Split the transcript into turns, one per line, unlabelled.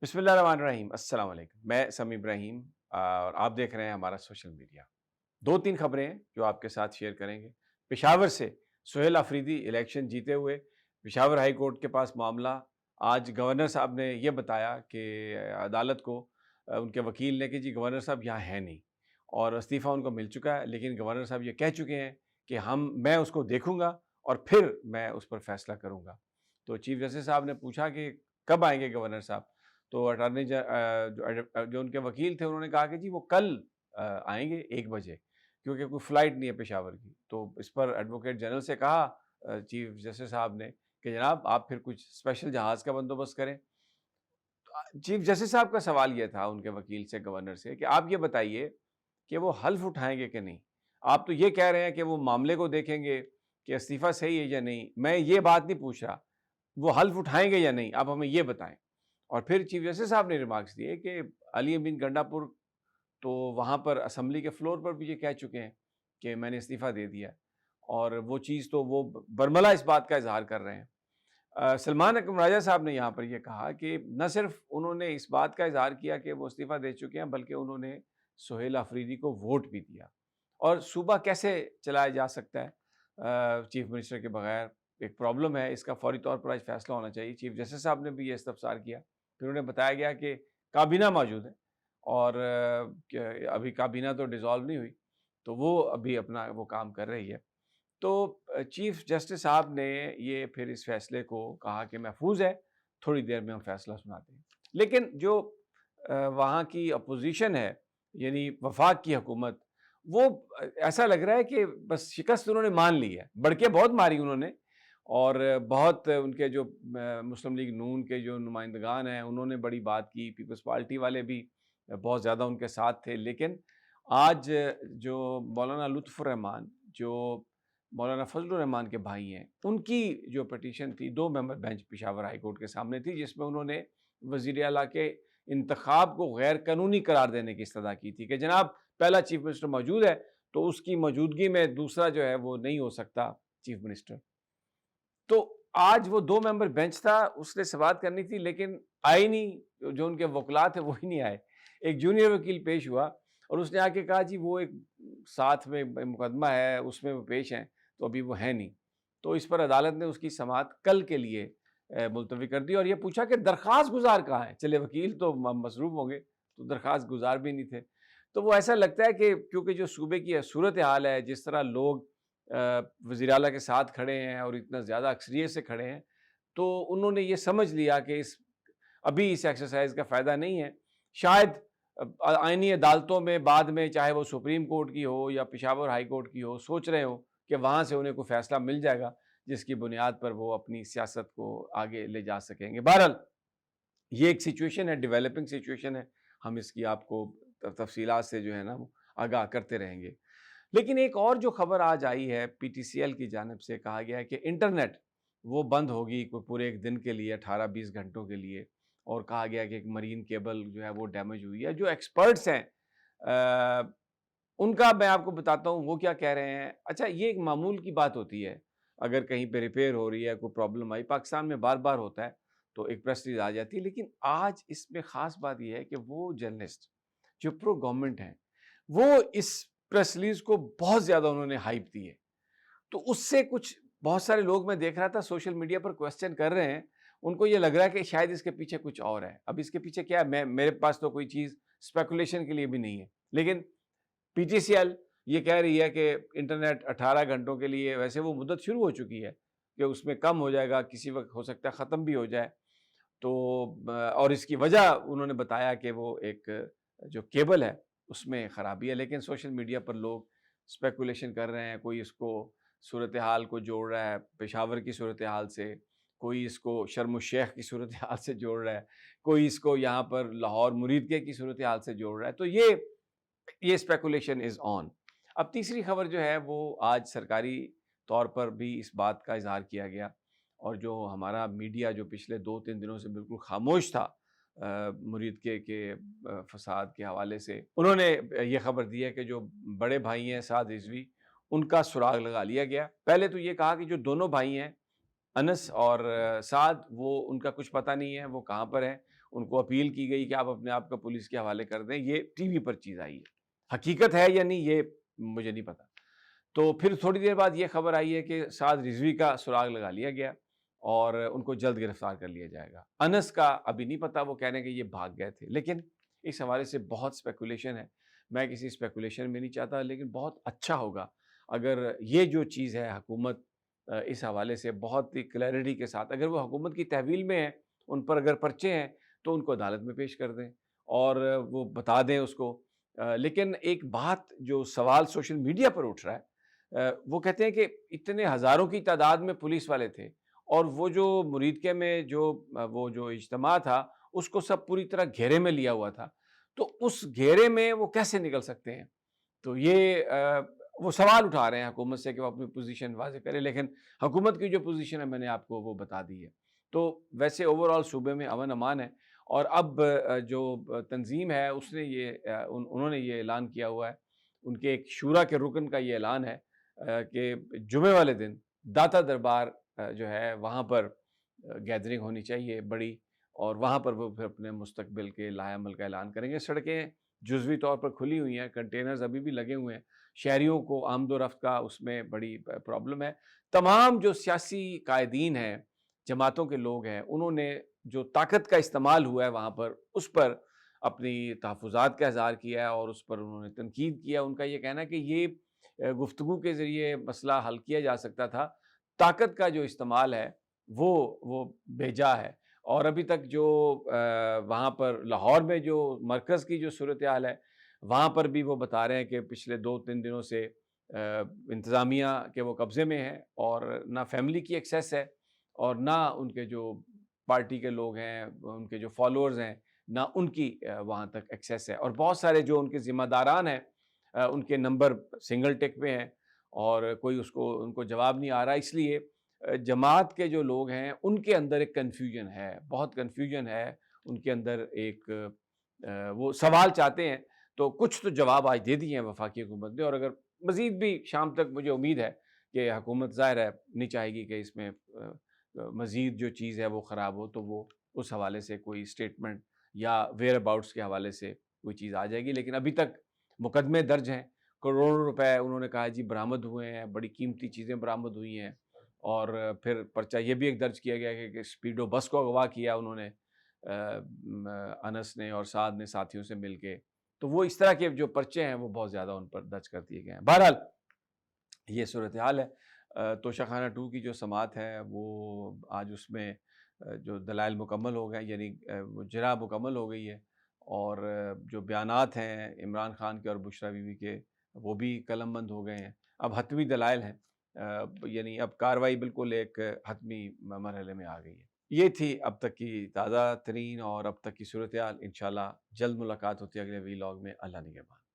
بسم اللہ الرحمن الرحیم، السلام علیکم۔ میں سمی ابراہیم اور آپ دیکھ رہے ہیں ہمارا سوشل میڈیا۔ دو تین خبریں ہیں جو آپ کے ساتھ شیئر کریں گے۔ پشاور سے سہیل آفریدی الیکشن جیتے ہوئے پشاور ہائی کورٹ کے پاس معاملہ، آج گورنر صاحب نے یہ بتایا کہ عدالت کو ان کے وکیل نے کہ جی گورنر صاحب یہاں ہے نہیں اور استعفیٰ ان کو مل چکا ہے، لیکن گورنر صاحب یہ کہہ چکے ہیں کہ میں اس کو دیکھوں گا اور پھر میں اس پر فیصلہ کروں گا۔ تو چیف جسٹس صاحب نے پوچھا کہ کب آئیں گے گورنر صاحب؟ تو اٹارنی جو ان کے وکیل تھے انہوں نے کہا کہ جی وہ کل آئیں گے 1 بجے، کیونکہ کوئی فلائٹ نہیں ہے پشاور کی۔ تو اس پر ایڈوکیٹ جنرل سے کہا چیف جسٹس صاحب نے کہ جناب آپ پھر کچھ اسپیشل جہاز کا بندوبست کریں۔ چیف جسٹس صاحب کا سوال یہ تھا ان کے وکیل سے، گورنر سے، کہ آپ یہ بتائیے کہ وہ حلف اٹھائیں گے کہ نہیں؟ آپ تو یہ کہہ رہے ہیں کہ وہ معاملے کو دیکھیں گے کہ استعفیٰ صحیح ہے یا نہیں، میں یہ بات نہیں پوچھ رہا، وہ حلف اٹھائیں گے یا نہیں، آپ ہمیں یہ بتائیں۔ اور پھر چیف جسٹس صاحب نے ریمارکس دیے کہ علی امین گنڈا پور تو وہاں پر اسمبلی کے فلور پر بھی یہ کہہ چکے ہیں کہ میں نے استعفیٰ دے دیا، اور وہ چیز تو وہ برملا اس بات کا اظہار کر رہے ہیں۔ سلمان اکرم راجہ صاحب نے یہاں پر یہ کہا کہ نہ صرف انہوں نے اس بات کا اظہار کیا کہ وہ استعفیٰ دے چکے ہیں، بلکہ انہوں نے سہیل آفریدی کو ووٹ بھی دیا۔ اور صوبہ کیسے چلایا جا سکتا ہے چیف منسٹر کے بغیر؟ ایک پرابلم ہے، اس کا فوری طور پر آج فیصلہ ہونا چاہیے۔ چیف جسٹس صاحب نے بھی یہ استفسار کیا، پھر انہیں بتایا گیا کہ کابینہ موجود ہے اور ابھی کابینہ تو ڈیزالو نہیں ہوئی، تو وہ ابھی اپنا وہ کام کر رہی ہے۔ تو چیف جسٹس صاحب نے یہ پھر اس فیصلے کو کہا کہ محفوظ ہے، تھوڑی دیر میں ہم فیصلہ سناتے ہیں۔ لیکن جو وہاں کی اپوزیشن ہے، یعنی وفاق کی حکومت، وہ ایسا لگ رہا ہے کہ بس شکست انہوں نے مان لی ہے۔ بڑکیں بہت ماری انہوں نے، اور بہت ان کے جو مسلم لیگ نون کے جو نمائندگان ہیں انہوں نے بڑی بات کی، پیپلز پارٹی والے بھی بہت زیادہ ان کے ساتھ تھے۔ لیکن آج جو مولانا لطف الرحمان، جو مولانا فضل الرحمان کے بھائی ہیں، ان کی جو پٹیشن تھی 2 ممبر بینچ پشاور ہائی کورٹ کے سامنے تھی، جس میں انہوں نے وزیر اعلیٰ کے انتخاب کو غیر قانونی قرار دینے کی استدعا کی تھی کہ جناب پہلا چیف منسٹر موجود ہے تو اس کی موجودگی میں دوسرا جو ہے وہ نہیں ہو سکتا چیف منسٹر۔ تو آج وہ 2 ممبر بینچ تھا، اس نے سماعت کرنی تھی لیکن آئے نہیں، جو ان کے وکلاء تھے وہی نہیں آئے۔ ایک جونیئر وکیل پیش ہوا اور اس نے آ کے کہا جی وہ ایک ساتھ میں مقدمہ ہے، اس میں وہ پیش ہیں، تو ابھی وہ ہے نہیں۔ تو اس پر عدالت نے اس کی سماعت کل کے لیے ملتوی کر دی اور یہ پوچھا کہ درخواست گزار کہاں ہے؟ چلے وکیل تو مصروف ہوں گے، تو درخواست گزار بھی نہیں تھے۔ تو وہ ایسا لگتا ہے کہ کیونکہ جو صوبے کی صورتحال ہے، جس طرح لوگ وزیر اعلیٰ کے ساتھ کھڑے ہیں اور اتنا زیادہ اکثریت سے کھڑے ہیں، تو انہوں نے یہ سمجھ لیا کہ ابھی اس ایکسرسائز کا فائدہ نہیں ہے۔ شاید آئینی عدالتوں میں بعد میں، چاہے وہ سپریم کورٹ کی ہو یا پشاور ہائی کورٹ کی ہو، سوچ رہے ہو کہ وہاں سے انہیں کوئی فیصلہ مل جائے گا جس کی بنیاد پر وہ اپنی سیاست کو آگے لے جا سکیں گے۔ بہرحال یہ ایک سچویشن ہے، ڈیولپنگ سچویشن ہے، ہم اس کی آپ کو تفصیلات سے جو ہے نا آگاہ کرتے رہیں گے۔ لیکن ایک اور جو خبر آج آئی ہے، پی ٹی سی ایل کی جانب سے کہا گیا ہے کہ انٹرنیٹ وہ بند ہوگی کوئی پورے ایک دن کے لیے، 18-20 گھنٹوں کے لیے، اور کہا گیا کہ ایک مرین کیبل جو ہے وہ ڈیمیج ہوئی ہے۔ جو ایکسپرٹس ہیں ان کا میں آپ کو بتاتا ہوں وہ کیا کہہ رہے ہیں۔ اچھا، یہ ایک معمول کی بات ہوتی ہے، اگر کہیں پہ ریپیئر ہو رہی ہے، کوئی پرابلم آئی، پاکستان میں بار بار ہوتا ہے تو ایک پریس ریلیز آ جاتی ہے، لیکن آج اس میں خاص بات یہ ہے کہ وہ جرنلسٹ جو پرو گورنمنٹ ہیں، وہ اس پریس ریلیز کو بہت زیادہ انہوں نے ہائپ دی ہے۔ تو اس سے کچھ بہت سارے لوگ میں دیکھ رہا تھا سوشل میڈیا پر کویسچن کر رہے ہیں، ان کو یہ لگ رہا ہے کہ شاید اس کے پیچھے کچھ اور ہے۔ اب اس کے پیچھے کیا ہے، میرے پاس تو کوئی چیز اسپیکولیشن کے لیے بھی نہیں ہے، لیکن پی ٹی سی ایل یہ کہہ رہی ہے کہ انٹرنیٹ 18 گھنٹوں کے لیے، ویسے وہ مدت شروع ہو چکی ہے کہ اس میں کم ہو جائے گا، کسی وقت ہو سکتا ہے ختم بھی ہو جائے۔ تو اور اس کی وجہ انہوں نے بتایا کہ وہ ایک جو کیبل ہے اس میں خرابی ہے، لیکن سوشل میڈیا پر لوگ اسپیکولیشن کر رہے ہیں، کوئی اس کو صورتحال کو جوڑ رہا ہے پشاور کی صورتحال سے، کوئی اس کو شرم الشیخ کی صورتحال سے جوڑ رہا ہے، کوئی اس کو یہاں پر لاہور مریدکے کی صورتحال سے جوڑ رہا ہے۔ تو یہ اسپیکولیشن از آن۔ اب تیسری خبر جو ہے وہ آج سرکاری طور پر بھی اس بات کا اظہار کیا گیا، اور جو ہمارا میڈیا جو پچھلے 2-3 دنوں سے بالکل خاموش تھا مریدکے کے فساد کے حوالے سے، انہوں نے یہ خبر دی ہے کہ جو بڑے بھائی ہیں سعد رضوی، ان کا سراغ لگا لیا گیا۔ پہلے تو یہ کہا کہ جو دونوں بھائی ہیں انس اور سعد، وہ ان کا کچھ پتہ نہیں ہے وہ کہاں پر ہیں۔ ان کو اپیل کی گئی کہ آپ اپنے آپ کو پولیس کے حوالے کر دیں. یہ ٹی وی پر چیز آئی ہے، حقیقت ہے یا نہیں یہ مجھے نہیں پتا. تو پھر تھوڑی دیر بعد یہ خبر آئی ہے کہ سعد رضوی کا سراغ لگا لیا گیا اور ان کو جلد گرفتار کر لیا جائے گا. انس کا ابھی نہیں پتا، وہ کہنے کہ یہ بھاگ گئے تھے. لیکن اس حوالے سے بہت اسپیکولیشن ہے، میں کسی اسپیکولیشن میں نہیں چاہتا، لیکن بہت اچھا ہوگا اگر یہ جو چیز ہے حکومت اس حوالے سے بہت ہی کلیئرٹی کے ساتھ، اگر وہ حکومت کی تحویل میں ہیں، ان پر اگر پرچے ہیں تو ان کو عدالت میں پیش کر دیں اور وہ بتا دیں اس کو. لیکن ایک بات جو سوال سوشل میڈیا پر اٹھ رہا ہے، وہ کہتے ہیں کہ اتنے ہزاروں کی تعداد میں پولیس والے تھے اور وہ جو مریدکے میں جو وہ جو اجتماع تھا اس کو سب پوری طرح گھیرے میں لیا ہوا تھا، تو اس گھیرے میں وہ کیسے نکل سکتے ہیں؟ تو یہ وہ سوال اٹھا رہے ہیں حکومت سے کہ وہ اپنی پوزیشن واضح کرے. لیکن حکومت کی جو پوزیشن ہے میں نے آپ کو وہ بتا دی ہے. تو ویسے اوورآل صوبے میں امن امان ہے. اور اب جو تنظیم ہے اس نے یہ انہوں نے یہ اعلان کیا ہوا ہے، ان کے ایک شورا کے رکن کا یہ اعلان ہے کہ جمعے والے دن داتا دربار جو ہے وہاں پر گیدرنگ ہونی چاہیے بڑی، اور وہاں پر وہ پھر اپنے مستقبل کے لائحہ عمل کا اعلان کریں گے. سڑکیں جزوی طور پر کھلی ہوئی ہیں، کنٹینرز ابھی بھی لگے ہوئے ہیں، شہریوں کو آمد و رفت کا اس میں بڑی پرابلم ہے. تمام جو سیاسی قائدین ہیں، جماعتوں کے لوگ ہیں، انہوں نے جو طاقت کا استعمال ہوا ہے وہاں پر اس پر اپنی تحفظات کا اظہار کیا ہے اور اس پر انہوں نے تنقید کیا. ان کا یہ کہنا ہے کہ یہ گفتگو کے ذریعے مسئلہ حل کیا جا سکتا تھا، طاقت کا جو استعمال ہے وہ بیجا ہے. اور ابھی تک جو وہاں پر لاہور میں جو مرکز کی جو صورتحال ہے وہاں پر بھی وہ بتا رہے ہیں کہ پچھلے 2-3 دنوں سے انتظامیہ کے وہ قبضے میں ہے اور نہ فیملی کی ایکسیس ہے اور نہ ان کے جو پارٹی کے لوگ ہیں، ان کے جو فالوورز ہیں، نہ ان کی وہاں تک ایکسیس ہے. اور بہت سارے جو ان کے ذمہ داران ہیں ان کے نمبر سنگل ٹک پہ ہیں اور کوئی ان کو جواب نہیں آ رہا. اس لیے جماعت کے جو لوگ ہیں ان کے اندر ایک کنفیوژن ہے، بہت کنفیوژن ہے ان کے اندر. ایک وہ سوال چاہتے ہیں تو کچھ تو جواب آج دے دیے ہیں وفاقی حکومت نے، اور اگر مزید بھی شام تک مجھے امید ہے کہ حکومت ظاہر ہے نہیں چاہے گی کہ اس میں مزید جو چیز ہے وہ خراب ہو، تو وہ اس حوالے سے کوئی سٹیٹمنٹ یا ویئر اباؤٹس کے حوالے سے کوئی چیز آ جائے گی. لیکن ابھی تک مقدمے درج ہیں، کروڑوں روپے انہوں نے کہا جی برآمد ہوئے ہیں، بڑی قیمتی چیزیں برآمد ہوئی ہیں. اور پھر پرچہ یہ بھی ایک درج کیا گیا کہ اسپیڈو بس کو اغوا کیا انہوں نے، انس نے اور سعد نے ساتھیوں سے مل کے. تو وہ اس طرح کے جو پرچے ہیں وہ بہت زیادہ ان پر درج کر دیے گئے ہیں. بہرحال یہ صورتحال ہے. توشہ خانہ 2 کی جو سماعت ہے وہ آج اس میں جو دلائل مکمل ہو گئے، یعنی وہ جرح مکمل ہو گئی ہے، اور جو بیانات ہیں عمران خان کے اور بشریٰ بی بی کے وہ بھی قلم بند ہو گئے ہیں. اب حتمی دلائل ہیں، یعنی اب کاروائی بالکل ایک حتمی مرحلے میں آ گئی ہے. یہ تھی اب تک کی تازہ ترین اور اب تک کی صورتحال. انشاءاللہ جلد ملاقات ہوتی ہے اگلے وی لاگ میں. اللہ نگہبان.